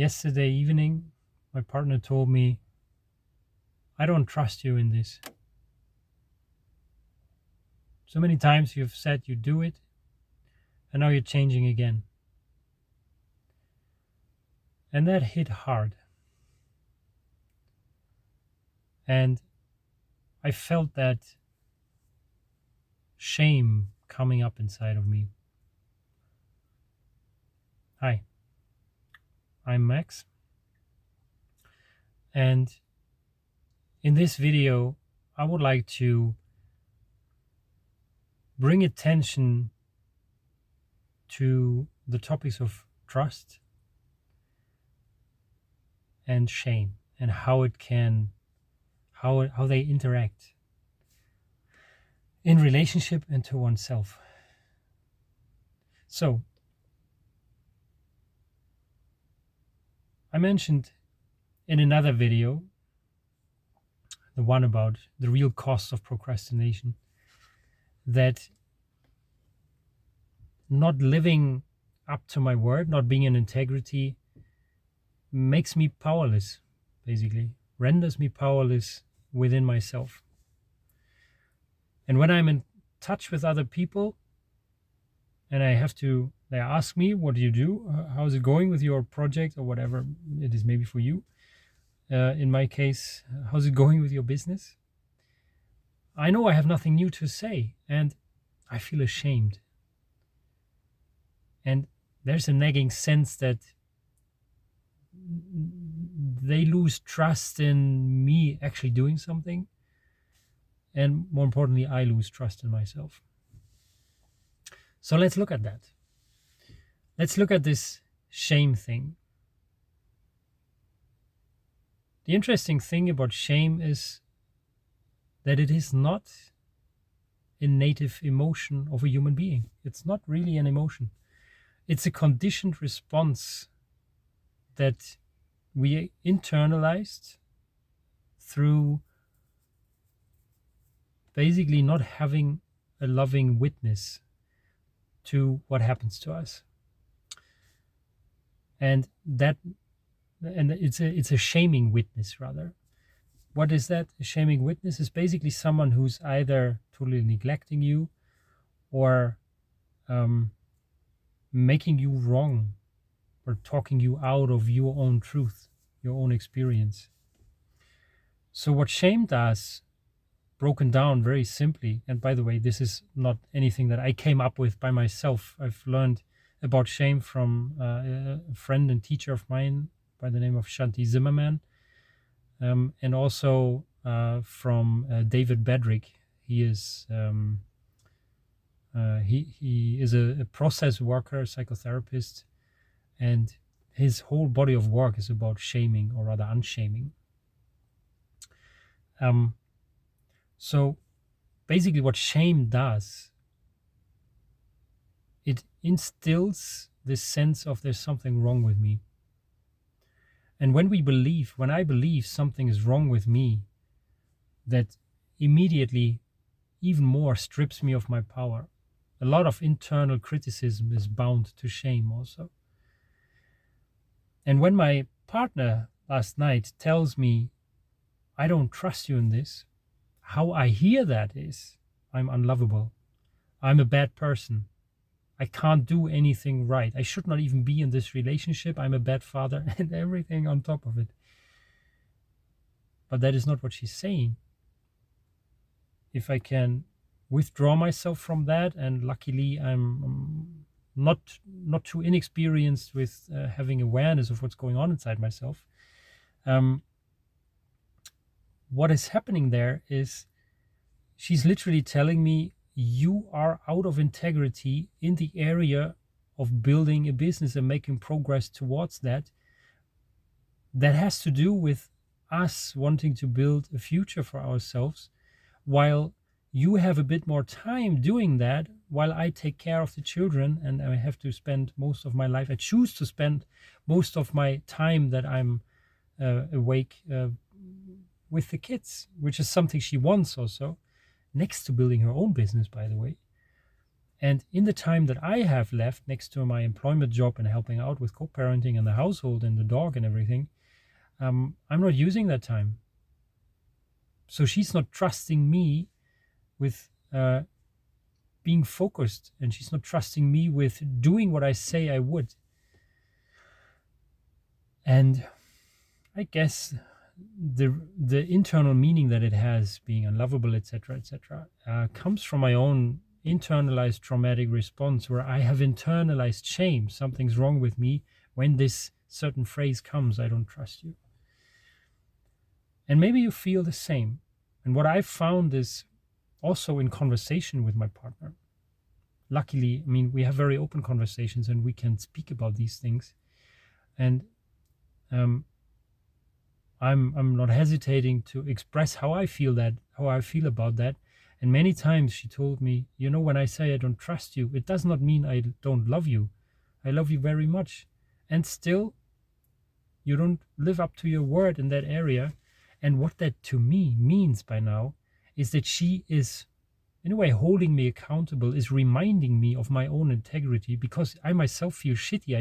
Yesterday evening, my partner told me, I don't trust you in this. So many times you've said you do it, and now you're changing again. And that hit hard. And I felt that shame coming up inside of me. Hi, I'm Max. And in this video, I would like to bring attention to the topics of trust and shame and how they interact in relationship and to oneself. So I mentioned in another video, the one about the real cost of procrastination, that not living up to my word, not being in integrity, makes me powerless, basically, renders me powerless within myself. And when I'm in touch with other people and they ask me, what do you do? How's it going with your project or whatever it is, maybe for you? In my case, how's it going with your business? I know I have nothing new to say and I feel ashamed. And there's a nagging sense that they lose trust in me actually doing something. And more importantly, I lose trust in myself. So let's look at that. Let's look at this shame thing. The interesting thing about shame is that it is not a native emotion of a human being. It's not really an emotion. It's a conditioned response that we internalized through basically not having a loving witness to what happens to us. And it's a shaming witness, rather. What is that? A shaming witness is basically someone who's either totally neglecting you or making you wrong or talking you out of your own truth, your own experience. So what shame does, broken down very simply, and by the way, this is not anything that I came up with by myself. I've learned about shame from a friend and teacher of mine by the name of Shanti Zimmerman, and also from David Bedrick. He is he is a process worker, psychotherapist, and his whole body of work is about shaming, or rather unshaming. So basically what shame does, it instills this sense of there's something wrong with me. And when I believe something is wrong with me, that immediately even more strips me of my power. A lot of internal criticism is bound to shame also. And when my partner last night tells me, I don't trust you in this, how I hear that is, I'm unlovable. I'm a bad person. I can't do anything right. I should not even be in this relationship. I'm a bad father, and everything on top of it. But that is not what she's saying. If I can withdraw myself from that, and luckily I'm not too inexperienced with having awareness of what's going on inside myself. What is happening there is she's literally telling me, you are out of integrity in the area of building a business and making progress towards that. That has to do with us wanting to build a future for ourselves, while you have a bit more time doing that, while I take care of the children and I have to spend most of my life. I choose to spend most of my time that I'm awake with the kids, which is something she wants also, next to building her own business, by the way. And in the time that I have left next to my employment job and helping out with co-parenting and the household and the dog and everything, I'm not using that time. So she's not trusting me with being focused, and she's not trusting me with doing what I say I would. And I guess the internal meaning that it has, being unlovable, etc., comes from my own internalized traumatic response, where I have internalized shame. Something's wrong with me when this certain phrase comes, I don't trust you. And maybe you feel the same. And what I've found is also in conversation with my partner. Luckily, I mean, we have very open conversations and we can speak about these things. And I'm not hesitating to express how I feel about that. And many times she told me, when I say I don't trust you, it does not mean I don't love you. I love you very much. And still, you don't live up to your word in that area. And what that to me means by now is that she is, in a way, holding me accountable, is reminding me of my own integrity, because I myself feel shitty.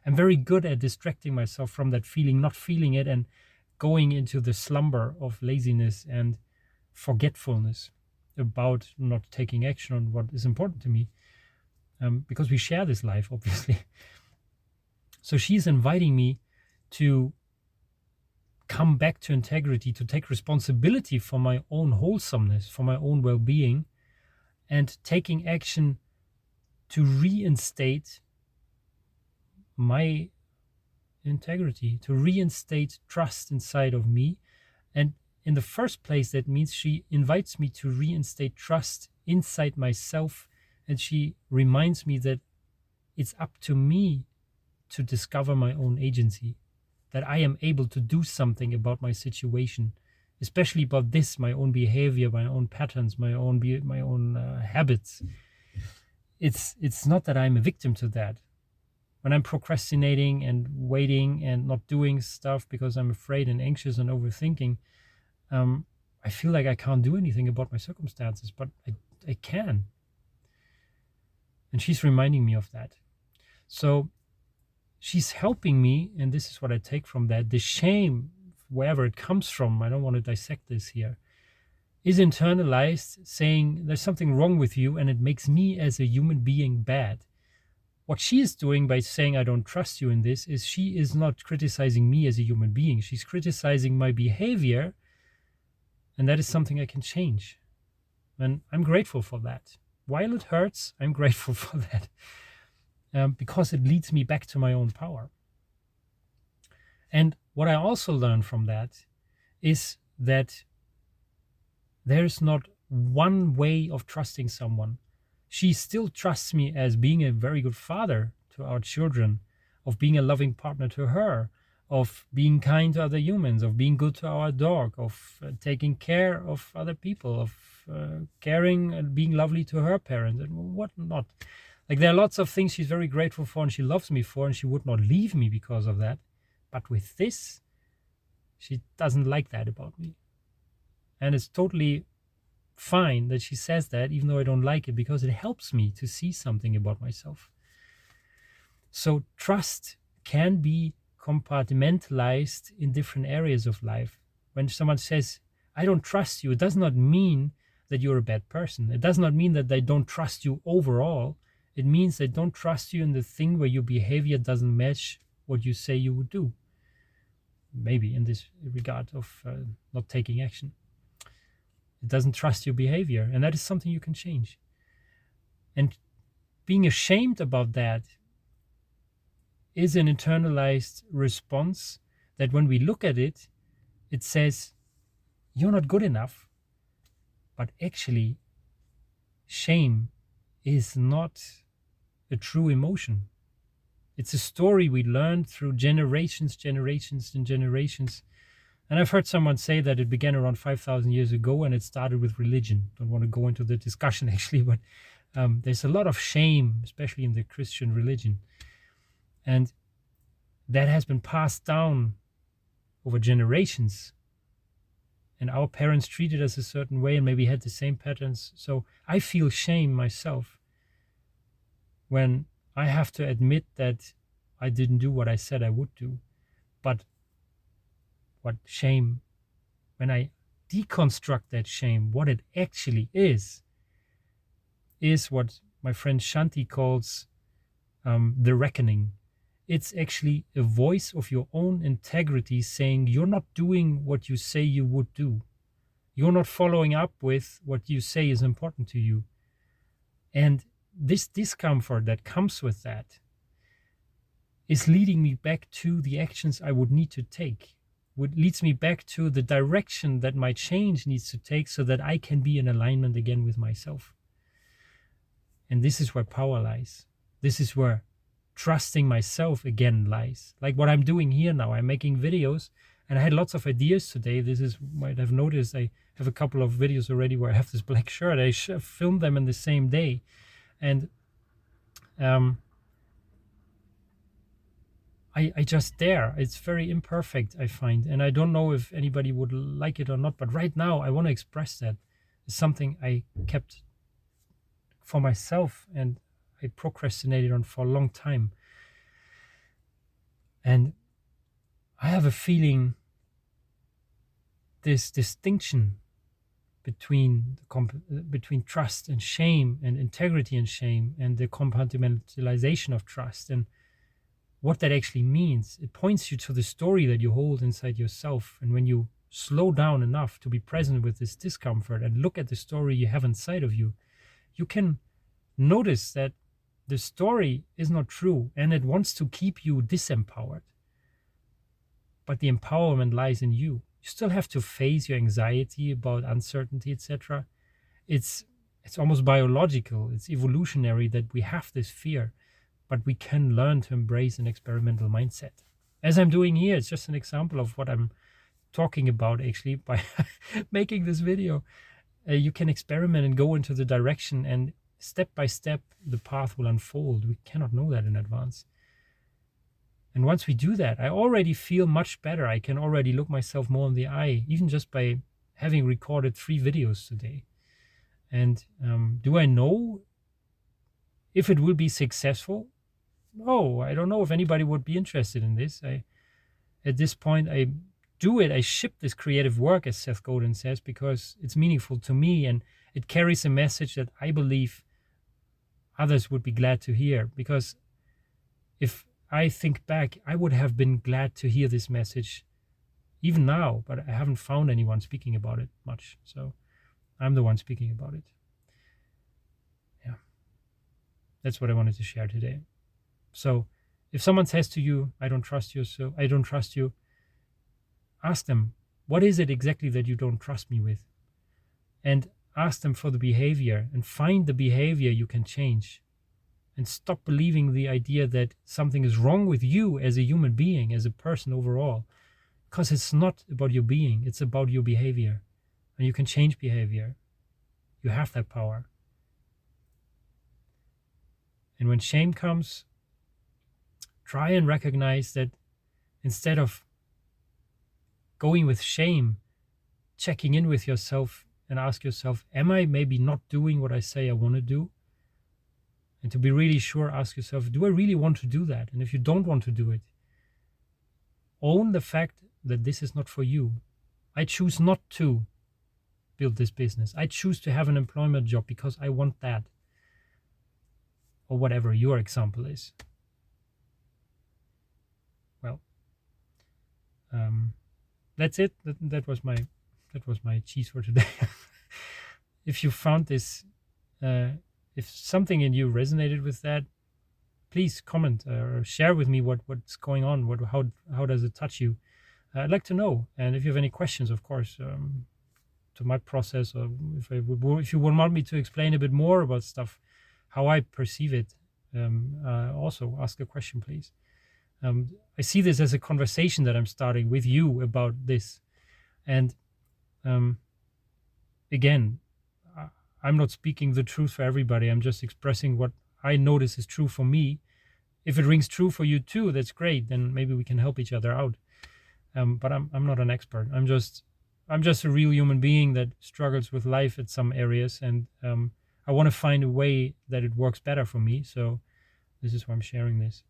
I'm very good at distracting myself from that feeling, not feeling it, and going into the slumber of laziness and forgetfulness about not taking action on what is important to me, because we share this life, obviously. So she's inviting me to come back to integrity, to take responsibility for my own wholesomeness, for my own well-being, and taking action to reinstate my integrity, to reinstate trust inside of me. And in the first place, that means she invites me to reinstate trust inside myself, and she reminds me that it's up to me to discover my own agency, that I am able to do something about my situation, especially about this, my own behavior, my own patterns, my own habits. It's not that I'm a victim to that. When I'm procrastinating and waiting and not doing stuff because I'm afraid and anxious and overthinking, I feel like I can't do anything about my circumstances, but I can. And she's reminding me of that. So she's helping me, and this is what I take from that. The shame, wherever it comes from, I don't want to dissect this here, is internalized, saying there's something wrong with you and it makes me as a human being bad. What she is doing by saying I don't trust you in this is she is not criticizing me as a human being. She's criticizing my behavior, and that is something I can change. And I'm grateful for that. While it hurts, I'm grateful for that. Because it leads me back to my own power. And what I also learned from that is that there's not one way of trusting someone. She still trusts me as being a very good father to our children, of being a loving partner to her, of being kind to other humans, of being good to our dog, of taking care of other people, of caring and being lovely to her parents and whatnot. Like, there are lots of things she's very grateful for and she loves me for, and she would not leave me because of that. But with this, she doesn't like that about me. And it's totally fine that she says that, even though I don't like it, because it helps me to see something about myself. So trust can be compartmentalized in different areas of life. When someone says, I don't trust you, it does not mean that you're a bad person. It does not mean that they don't trust you overall. It means they don't trust you in the thing where your behavior doesn't match what you say you would do. Maybe in this regard of not taking action. It doesn't trust your behavior, and that is something you can change. And being ashamed about that is an internalized response that when we look at it, it says, you're not good enough. But actually, shame is not a true emotion. It's a story we learned through generations and generations. And I've heard someone say that it began around 5,000 years ago and it started with religion. Don't want to go into the discussion actually, but there's a lot of shame, especially in the Christian religion. And that has been passed down over generations. And our parents treated us a certain way and maybe had the same patterns. So I feel shame myself. when I have to admit that I didn't do what I said I would do. But what shame, when I deconstruct that shame, what it actually is what my friend Shanti calls the reckoning. It's actually a voice of your own integrity saying you're not doing what you say you would do. You're not following up with what you say is important to you. And this discomfort that comes with that is leading me back to the actions I would need to take. What leads me back to the direction that my change needs to take so that I can be in alignment again with myself. And this is where power lies. This is where trusting myself again lies. Like what I'm doing here now, I'm making videos and I had lots of ideas today. This is, might have noticed, I have a couple of videos already where I have this black shirt. I filmed them in the same day. And I just dare. It's very imperfect, I find. And I don't know if anybody would like it or not. But right now, I want to express that. It's something I kept for myself and I procrastinated on for a long time. And I have a feeling this distinction between between trust and shame and integrity and shame and the compartmentalization of trust and what that actually means, it points you to the story that you hold inside yourself. And when you slow down enough to be present with this discomfort and look at the story you have inside of you, you can notice that the story is not true and it wants to keep you disempowered. But the empowerment lies in you. You still have to face your anxiety about uncertainty, etc. It's almost biological, it's evolutionary that we have this fear, but we can learn to embrace an experimental mindset. As I'm doing here, it's just an example of what I'm talking about actually by making this video. You can experiment and go into the direction, and step by step, the path will unfold. We cannot know that in advance. And once we do that, I already feel much better. I can already look myself more in the eye, even just by having recorded 3 videos today. And do I know if it will be successful? No, I don't know if anybody would be interested in this. At this point, I do it. I ship this creative work, as Seth Godin says, because it's meaningful to me and it carries a message that I believe others would be glad to hear. Because if I think back, I would have been glad to hear this message even now, but I haven't found anyone speaking about it much. So I'm the one speaking about it. Yeah. That's what I wanted to share today. So if someone says to you, I don't trust you, so I don't trust you, ask them, what is it exactly that you don't trust me with? And ask them for the behavior and find the behavior you can change. And stop believing the idea that something is wrong with you as a human being, as a person overall. Because it's not about your being, it's about your behavior. And you can change behavior. You have that power. And when shame comes, try and recognize that instead of going with shame, checking in with yourself and ask yourself, am I maybe not doing what I say I want to do? And to be really sure, ask yourself, do I really want to do that? And if you don't want to do it, own the fact that this is not for you. I choose not to build this business. I choose to have an employment job because I want that. Or whatever your example is. Well, that's it. That was my cheese for today. If you found this, if something in you resonated with that, please comment or share with me what's going on. How does it touch you? I'd like to know. And if you have any questions, of course, to my process, or if you would want me to explain a bit more about stuff, how I perceive it, also ask a question, please. I see this as a conversation that I'm starting with you about this. And again, I'm not speaking the truth for everybody. I'm just expressing what I notice is true for me. If it rings true for you too, that's great. Then maybe we can help each other out. But I'm not an expert. I'm just a real human being that struggles with life at some areas, and I want to find a way that it works better for me. So This is why I'm sharing this.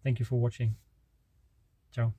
Thank you for watching. Ciao.